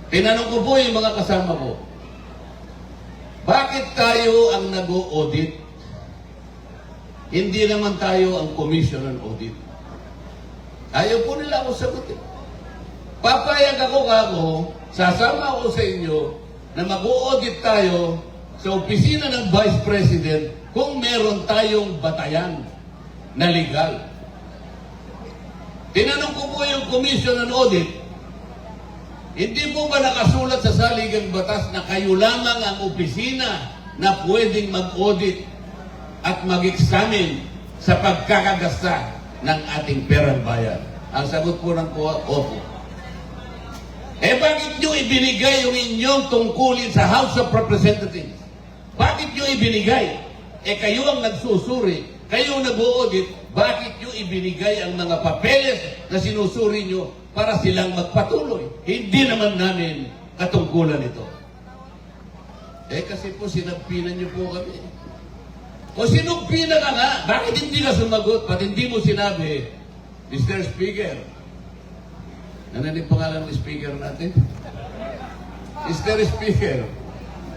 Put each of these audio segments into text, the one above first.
Tinanong ko po yung mga kasama ko, bakit tayo ang nag-o-audit? Hindi naman tayo ang commission on audit. Ayaw po nila ako sagutin. Papayag ako kako, sasama ako sa inyo na mag-o-audit tayo sa opisina ng Vice President kung meron tayong batayan na legal. Tinanong ko po yung Commission on Audit, hindi po ba nakasulat sa saligang batas na kayo lamang ang opisina na pwedeng mag-audit at mag-examine sa pagkakagasta ng ating perang bayan? Ang sagot po ng COA, opo. Bakit nyo ibinigay yung inyong tungkulin sa House of Representatives? Bakit nyo ibinigay? Kayo ang nagsusuri, kayo ang nag-audit, bakit nyo ibinigay ang mga papeles na sinusuri nyo para silang magpatuloy? Hindi naman namin katungkulan ito. Kasi po sinagpinan nyo po kami. O sinugpinan ka nga, bakit hindi ka sumagot? Pati hindi mo sinabi, Mr. Speaker, ano yung pangalan ng speaker natin? Mr. Speaker,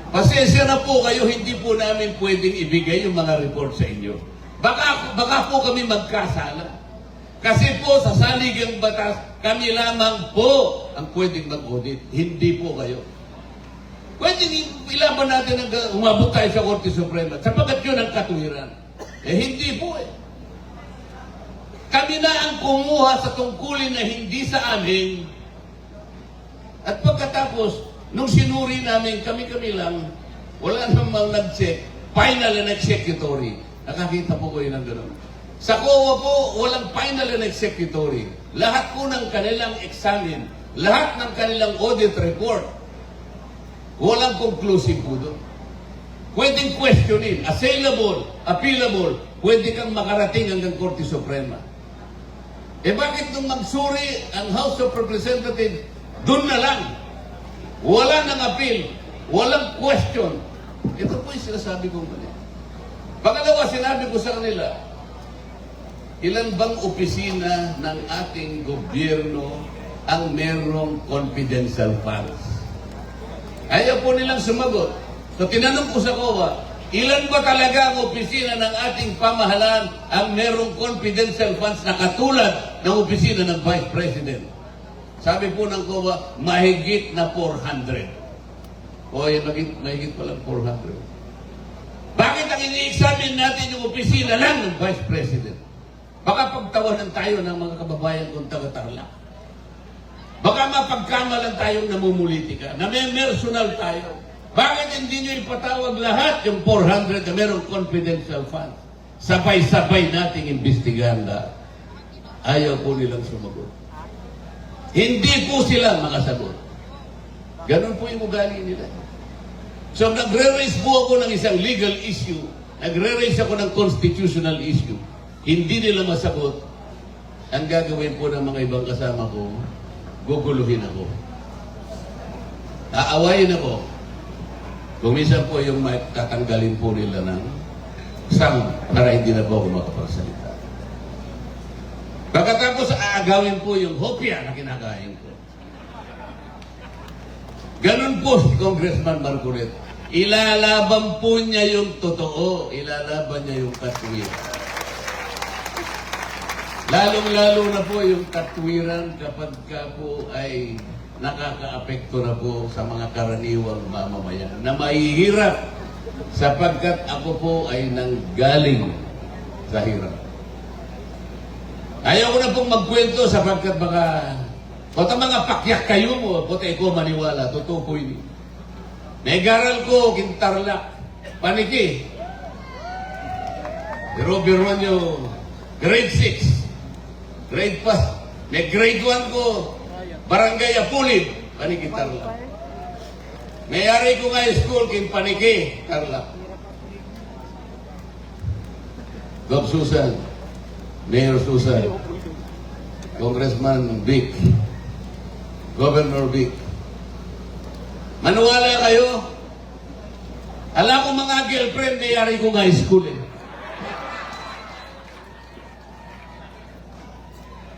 pasensya na po kayo, hindi po namin pwedeng ibigay yung mga report sa inyo. Baka po kami magkasala. Kasi po sa saligang batas, kami lamang po ang pwedeng mag-audit. Hindi po kayo. Pwedeng ilaban natin ang umabot tayo sa Korte Suprema sapagkat yun ang katuwiran. Hindi po Kami na ang kumuha sa tungkulin na hindi sa amin. At pagkatapos, nung sinuri namin, kami-kami lang, wala namang nag-check, final and executory. Nakakita po ko yun ng gano'n. Sa COA po, walang final and executory. Lahat po ng kanilang examine, lahat ng kanilang audit report, walang conclusive po doon. Pwedeng questionin, assailable, appealable, pwede kang makarating hanggang Korte Suprema. Bakit nung magsuri ang House of Representatives, doon na lang, wala nang appeal, walang question. Ito po yung sinasabi kong mali. Pangalawa, sinabi ko sa kanila, ilan bang opisina ng ating gobyerno ang merong confidential funds? Ayaw po nilang sumagot. So tinanong ko sa COA, ilan ba talaga ang opisina ng ating pamahalaan ang merong confidential funds na katulad ng opisina ng Vice President? Sabi po ng COA, mahigit na 400. Mahigit pa lang 400. Bakit ang ini-examine natin yung opisina lang ng Vice President? Baka pagtawanan tayo ng mga kababayan kung taga-Tarlac. Baka mapagkamalan tayong namumulitika, na may personal tayo. Bakit hindi nyo ipatawag lahat yung 400 na merong confidential funds? Sabay-sabay nating imbestigahan lahat. Ayaw po nilang sumagot. Hindi po sila makasagot. Ganon po yung ugali nila. So nagre-raise po ako ng isang legal issue, nagre-raise ako ng constitutional issue. Hindi nila masagot. Ang gagawin po ng mga ibang kasama ko, guguluhin ako. Aawayin ako. Kuminsan po yung tatanggalin po nila ng sang para hindi na po ako makapagsalita. Pagkatapos aagawin po yung hopya na kinakain ko. Ganun po si Congressman Marcoleta. Ilalaban po niya yung totoo. Ilalaban niya yung katwiran. Lalong-lalo na po yung katwiran kapag ka po ay nakakaapekto na po sa mga karaniwang mamamayan na mahihirap sapagkat ako po ay nanggaling sa hirap. Ayaw ko na pong magkwento sapagkat baka kota mga pakyak kayo mo, kota ko maniwala, totoo po yun. Nagaral ko, Tarlac, Paniki. Biro nyo, grade 6, grade 5, may grade 1 ko, Barangay Apulid, Paniki, Tarlac. Mayari ko nga school, Paniki, Tarlac. Gov. Susan, Mayor Susan, Congressman Vic, Governor Vic. Manuwala kayo? Alam ko mga girlfriend, mayari ko nga school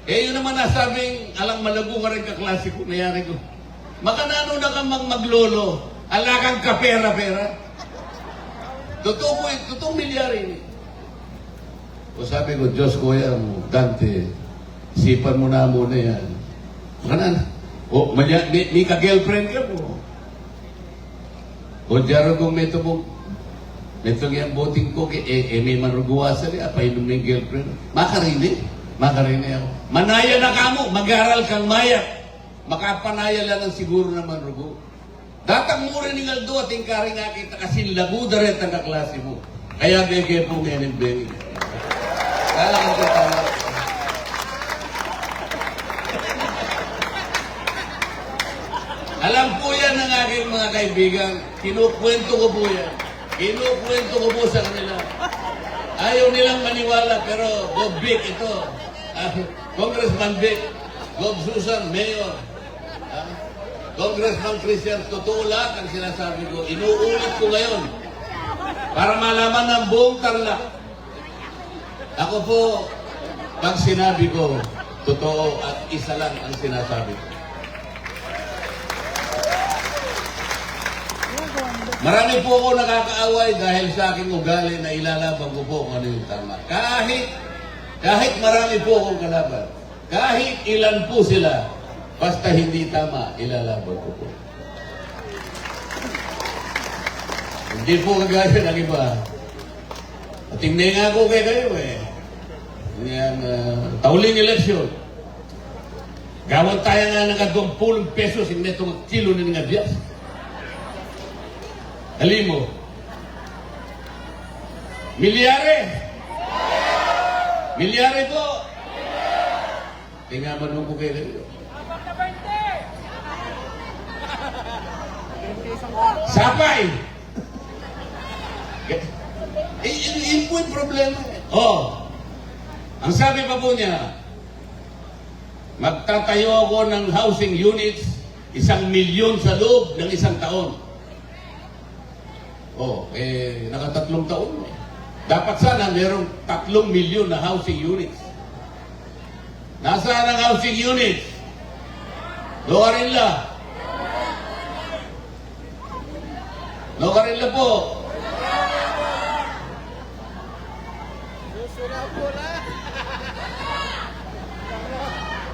yun naman nasabing, alang malago nga rin kaklase ko, mayari ko. Makanano na kang maglolo, ala kang kapera-pera. Totoo po, totoong milyari. O sabi ko, Diyos ko yan, Dante, sipan mo na muna yan. Makanan, o, may ka-girlfriend ka po. O, diyaro kong may tumong, may tungyang boting ko, may maruguwasan niya, painom may girlfriend. Makarini ako. Manaya na kamo, mag-aral kang maya. Makapanaya lang ang siguro naman rugo. Datang mo rin ng aldo at ingkari nga kita kasi lagu daret ang kaklase mo. Kaya bege po ngayon bengi. Kala ka ko tama. Alam po yan ng aking mga kaibigan. Kinukwento ko po yan. Kinukwento ko po sa kanila. Ayaw nilang maniwala pero Bob Vic ito. Congressman Vic. Bob Susan, Mayor. Congressman Christian, totoo lahat ang sinasabi ko. Inuulit ko ngayon para malaman ng buong Tarlac. Ako po, pag sinabi ko, totoo at isa lang ang sinasabi ko. Marami po ako nakakaaway dahil sa aking ugali na ilalaban ko po kung ano yung tama. Kahit marami po akong kalaban, kahit ilan po sila, basta hindi tama, ilalaban ko po. Hindi po kagaya ng iba. Tingnan nga ako kayo eh. Yan, tauling eleksyon. Gawag tayo nga ng 20 pesos, hindi itong kilo na nga biyas. Alim mo. Milyare. Milyare po. Tingnan mo po kayo. Sapay! Yun po yung problema. Oh, ang sabi pa po niya, magtatayo ako ng housing units, 1,000,000 sa loob ng 1 taon. Oh, naka-3 taon. Dapat sana merong 3,000,000 na housing units. Nasaan ang housing units? Locarilla. Locarilla po.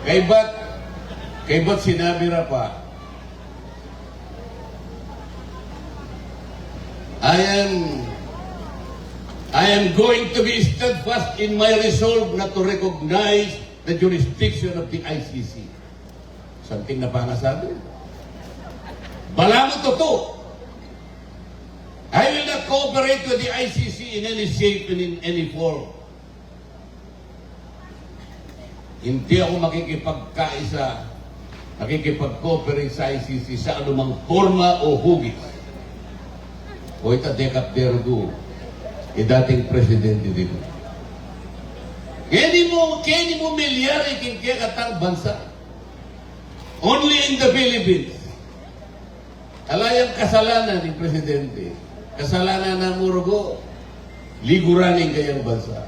Kay ba't sinabi ra pa, I am going to be steadfast in my resolve not to recognize the jurisdiction of the ICC. Something na pangasabi. Bala mo totoo. I will not cooperate with the ICC in any shape and in any form. Hindi ako makikipag-cooperate sa ICC sa anumang forma o hugis. O ita dekap dergo, dating presidente dito. Kaya mo milyari kaya katang bansa. Only in the Philippines. Alayang kasalanan ng presidente. Kasalanan ng Murugo. Liguranin kayang bansa.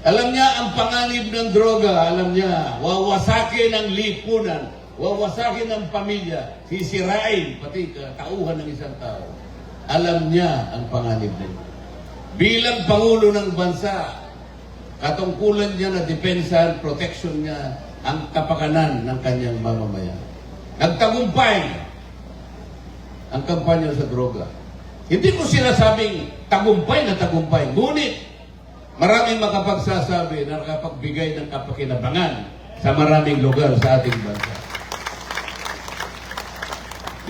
Alam niya ang panganib ng droga. Alam niya, wawasakin ang lipunan. Wawasakin ang pamilya. Sisirain, pati tauhan ng isang tao. Alam niya ang panganib nito. Bilang Pangulo ng bansa, katungkulan niya na depensa, protection niya ang kapakanan ng kanyang mamamayan. Nagtagumpay ang kampanya sa droga. Hindi ko sinasabing tagumpay na tagumpay. Ngunit, maraming makapagsasabi na nakapagbigay ng kapakinabangan sa maraming lugar sa ating bansa.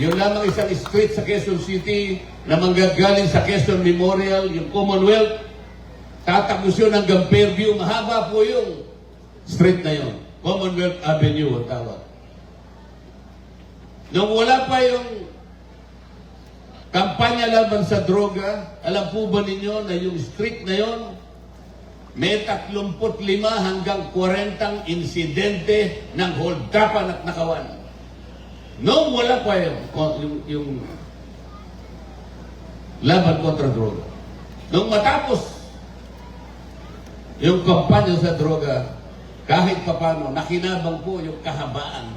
Yun lamang isang street sa Quezon City na manggagaling sa Quezon Memorial, yung Commonwealth, tatagos yun hanggang Fairview. Mahaba po yung street na yun. Commonwealth Avenue ang tawag. Nung wala pa yung kampanya laban sa droga, alam po ba ninyo na yung street na yun, may 35 hanggang 40 insidente ng hold-upan at nakawan. Nung wala pa yung laban kontra droga. Nung matapos yung kampanya sa droga, kahit papano, nakinabang po yung kahabaan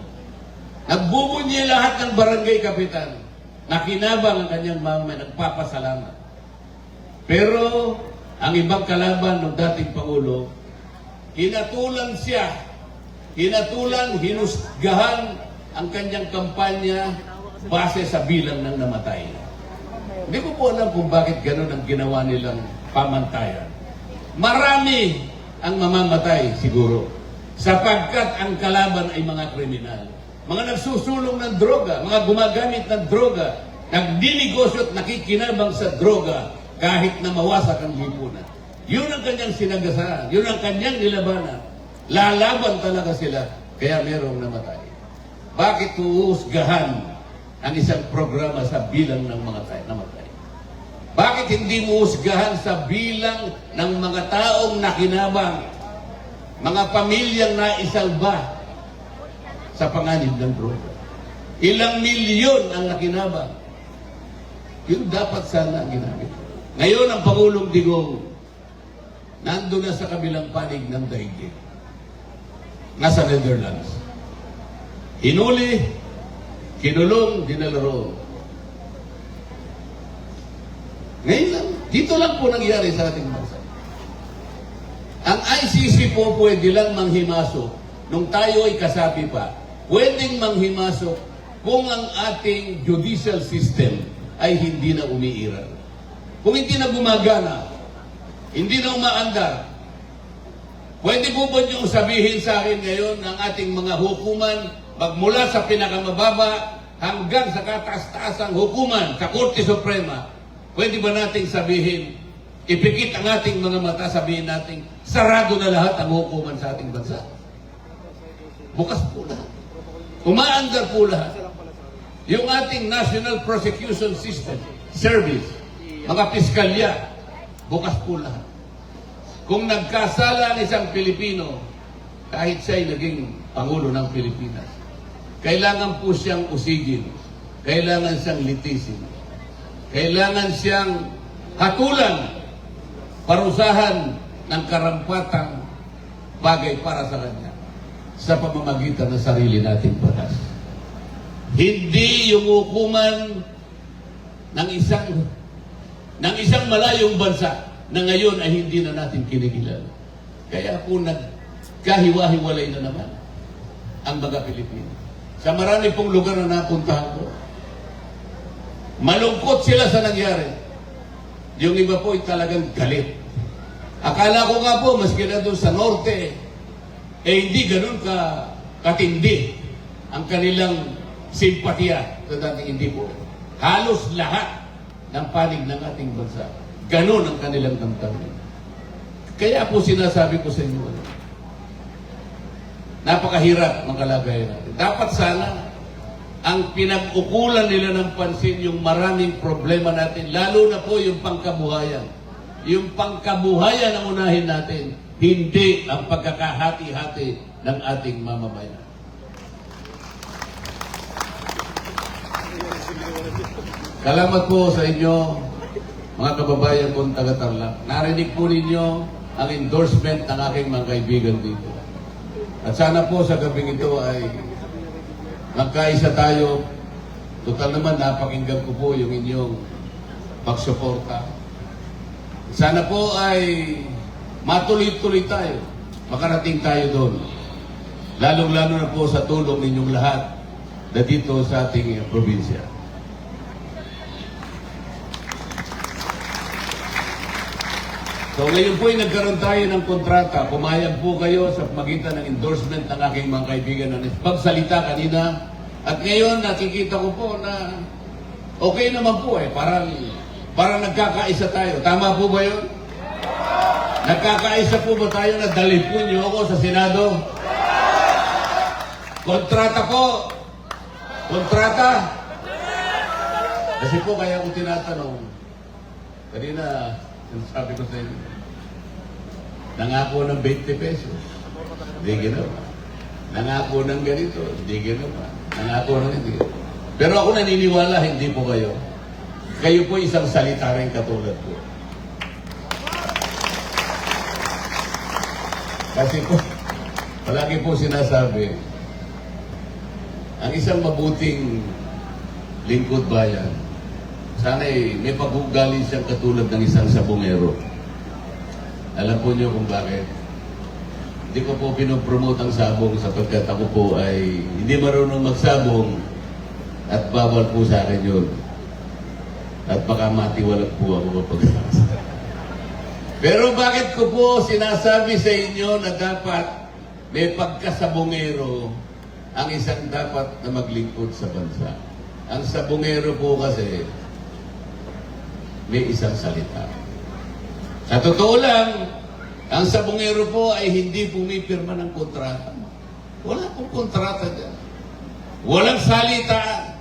Nagbubunyi lahat ng barangay kapitan. Nakinabang ang kanyang mama, nagpapasalamat. Pero ang ibang kalaban ng dating Pangulo, hinatulan siya, hinusgahan ang kanyang kampanya base sa bilang ng namatay. Hindi ko po alam kung bakit ganun ang ginawa nilang pamantayan. Marami ang mamamatay siguro, sapagkat ang kalaban ay mga kriminal. Mga nagsusulong ng droga, mga gumagamit ng droga, nagdinegosyo at nakikinabang sa droga kahit na mawasak ang lipunan. Yun ang kanyang sinagasaan, yun ang kanyang nilabanan. Lalaban talaga sila, kaya merong namatay. Bakit uusgahan ang isang programa sa bilang ng mga namatay? Bakit hindi mo usgahan sa bilang ng mga taong nakinabang, mga pamilyang naisalba sa panganib ng droga? Ilang milyon ang nakinabang. Yun dapat sana ang ginamit. Ngayon ang Pangulong Digong nandun na sa kabilang panig ng daigdig. Nasa Netherlands. Hinuli, kinulong, dinala roon. Ngayon lang, dito lang po nangyari sa ating bansa. Ang ICC po pwede lang manghimasok nung tayo ay kasapi pa. Pwedeng manghimasok kung ang ating judicial system ay hindi na umiiral. Kung hindi na gumagana, hindi na umaandar. Pwede po ba niyong sabihin sa akin ngayon ng ating mga hukuman, magmula sa pinakamababa hanggang sa kataas-taasang hukuman sa Korte Suprema, pwede ba nating sabihin, ipikit ang ating mga mata, sabihin natin, sarado na lahat ang hukuman sa ating bansa? Bukas po lahat. Umaandar po lahat. Yung ating National Prosecution System, Service, mga piskalya, bukas po lahat. Kung nagkasala ang isang Pilipino, kahit siya'y naging Pangulo ng Pilipinas, kailangan po siyang usigin, kailangan siyang litisin, kailangan siyang hatulan, parusahan ng karampatang bagay para sa kanya sa pamamagitan ng sarili nating batas. Hindi yung hukuman ng isang malayong bansa na ngayon ay hindi na natin kinikilala. Kaya po nagkahiwa-hiwalay na naman ang mga Pilipino. Sa marami pong lugar na napuntahan ko, malungkot sila sa nangyari. Yung iba po ay talagang galit. Akala ko nga po, maski na doon sa norte, hindi ganun katindi ang kanilang simpatiya sa dating hindi po. Halos lahat ng panig ng ating bansa, ganun ang kanilang damdamin. Kaya po sinasabi ko sa inyo, napakahirap ng kalagayan natin. Dapat sana ang pinag-ukulan nila ng pansin yung maraming problema natin, lalo na po yung pangkabuhayan. Yung pangkabuhayan ang unahin natin, hindi ang pagkakahati-hati ng ating mamamayan. Salamat po sa inyo, mga kababayan kong taga-Tarlac. Narinig po ninyo ang endorsement ng aking mga kaibigan dito. At sana po sa gabing ito ay magkaisa tayo. Total naman, napakinggan ko po yung inyong pagsuporta. Sana po ay matuloy-tuloy tayo. Makarating tayo doon. Lalong-lalo na po sa tulong ninyong lahat na dito sa ating probinsya. So ngayon po ay nagkaroon tayo ng kontrata. Pumayag po kayo sa magitan ng endorsement ng aking mga kaibigan na pagsalita kanina. At ngayon nakikita ko po na okay naman po Parang nagkakaisa tayo. Tama po ba yun? Nagkakaisa po ba tayo na dalhin po niyo ako sa Senado? Kontrata po. Kontrata. Kasi po kaya ko tinatanong. Kanina, sabi ko sa inyo, nangako ng 20 pesos. Hindi ginawa. Nangako ng ganito. Hindi ginawa. Nangako ng hindi. Pero ako naniniwala, hindi po kayo. Kayo po isang salita rin katulad po. Kasi po, palagi po sinasabi, ang isang mabuting lingkod bayan, sana'y may pag-ugali siyang katulad ng isang sabongero. Alam po niyo kung bakit? Hindi ko po pinopromote ang sabong sapagkat ako po ay hindi marunong magsabong at bawal po sa akin yun. At baka matiwalag po ako kapag Pero bakit ko po sinasabi sa inyo na dapat may pagkasabongero ang isang dapat na maglingkod sa bansa? Ang sabongero po kasi may isang salita. Sa totoo lang, ang sabongero po ay hindi pumipirma ng kontrata. Wala pong kontrata dyan. Walang salita.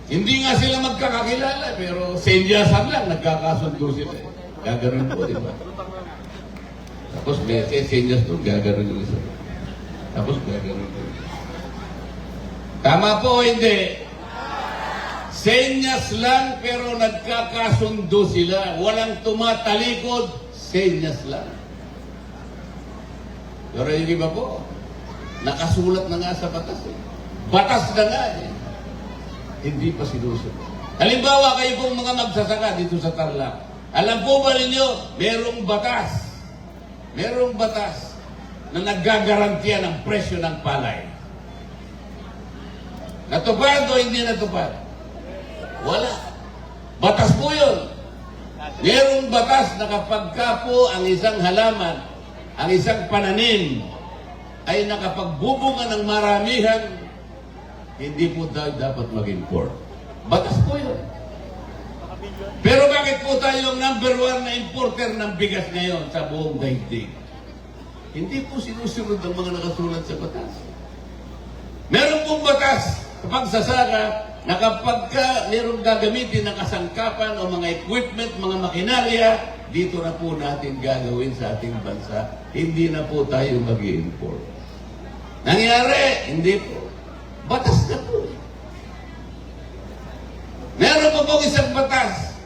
Hindi nga sila magkakakilala, pero senyasan lang, nagkakasundo sila. Gaganon po, di ba? Tapos may senyas doon, gaganon yung isa. Tapos gaganon po. Tama po o hindi? Senyas lang, pero nagkakasundo sila. Walang tumatalikod, senyas lang. Pero yung iba po, nakasulat na nga sa batas eh. Batas na nga eh. Hindi pa sinusunod. Halimbawa, kayo pong mga magsasaka dito sa Tarlac. Alam po ba ninyo, merong batas. Merong batas na naggagarantiya ng presyo ng palay. Natupad o hindi natupad? Wala. Batas po yun. Merong batas na kapag ka po ang isang halaman, ang isang pananim, ay nakapagbubunga ng maramihan, hindi po dapat mag-import. Batas po yun. Pero bakit po tayo ang number 1 na importer ng bigas ngayon sa buong daigdig? Hindi po sinusunod ang mga nakasulat sa batas. Meron pong batas sa pagsasaka na kapag ka merong gagamitin ng kasangkapan o mga equipment, mga makinarya, dito na po natin gagawin sa ating bansa. Hindi na po tayo mag-i-import. Nangyari, hindi po. Batas na po. Meron pa pong isang batas.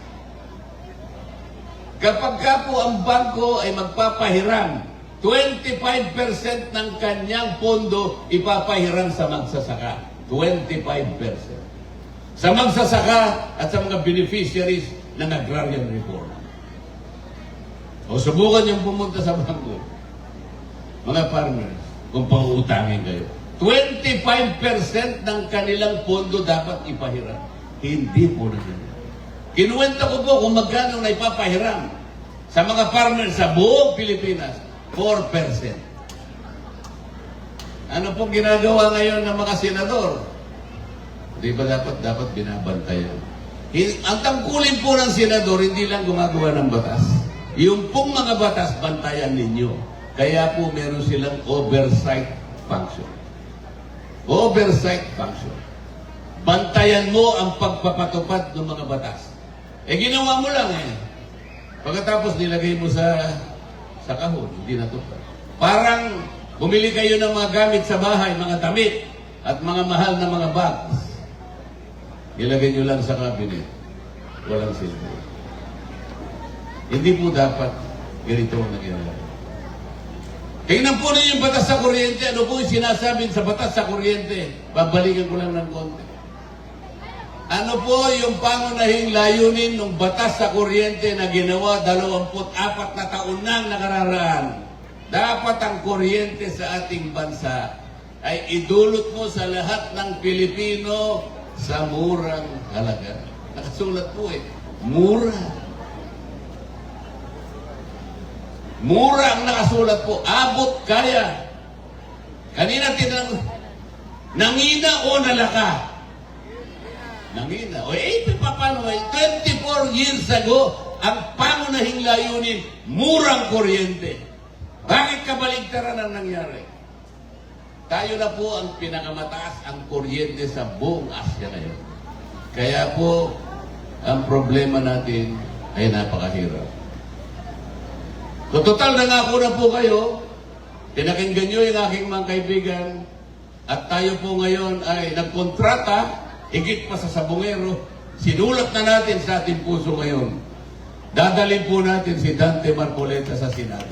Kapag ka po ang bangko ay magpapahiram, 25% ng kanyang pondo ipapahiram sa magsasaka. 25%. Sa magsasaka at sa mga beneficiaries ng agrarian reform. O subukan yung pumunta sa bangko. Mga farmers, kung pang-utangin kayo. 25% ng kanilang pondo dapat ipahiram. Hindi po na ganyan. Kinuwenta ko po kung magkano na ipapahiram sa mga farmers sa buong Pilipinas. 4%. Ano pong ginagawa ngayon ng mga senador? Di ba dapat binabantayan? Ang tangkulin po ng senador, hindi lang gumagawa ng batas. Yung pong mga batas, bantayan ninyo. Kaya po meron silang oversight function. Oversight function. Bantayan mo ang pagpapatupad ng mga batas. Eh, ginawa mo lang eh. Pagkatapos nilagay mo sa kahon, hindi natupad. Parang bumili kayo ng mga gamit sa bahay, mga damit, at mga mahal na mga bags. Ilagay nyo lang sa cabinet. Walang silbi. Hindi po dapat ganito ang nangyayari. Tingnan po ninyo yung batas sa kuryente. Ano po yung sinasabi sa batas sa kuryente? Babalikan ko lang ng konti. Ano po yung pangunahing layunin ng batas sa kuryente na ginawa 24 na taon nang nakararaan? Dapat ang kuryente sa ating bansa ay idulot mo sa lahat ng Pilipino sa murang halaga. Nakasulat po eh, mura. Mura ang nakasulat po. Abot kaya. Kanina tinanong, nangina o nalaka? Nangina. O paano? 24 years ago, ang pangunahing layunin, murang kuryente. Bakit kabaligtaran ang nangyari? Tayo na po ang pinakamataas ang kuryente sa buong Asya ngayon. Kaya po, ang problema natin ay napakahirap. So, total nangako na po kayo, pinakinggan nyo yung aking mga kaibigan, at tayo po ngayon ay nagkontrata, higit pa sa sabongero, sinulat na natin sa ating puso ngayon. Dadalhin po natin si Dante Marcoleta sa Senado.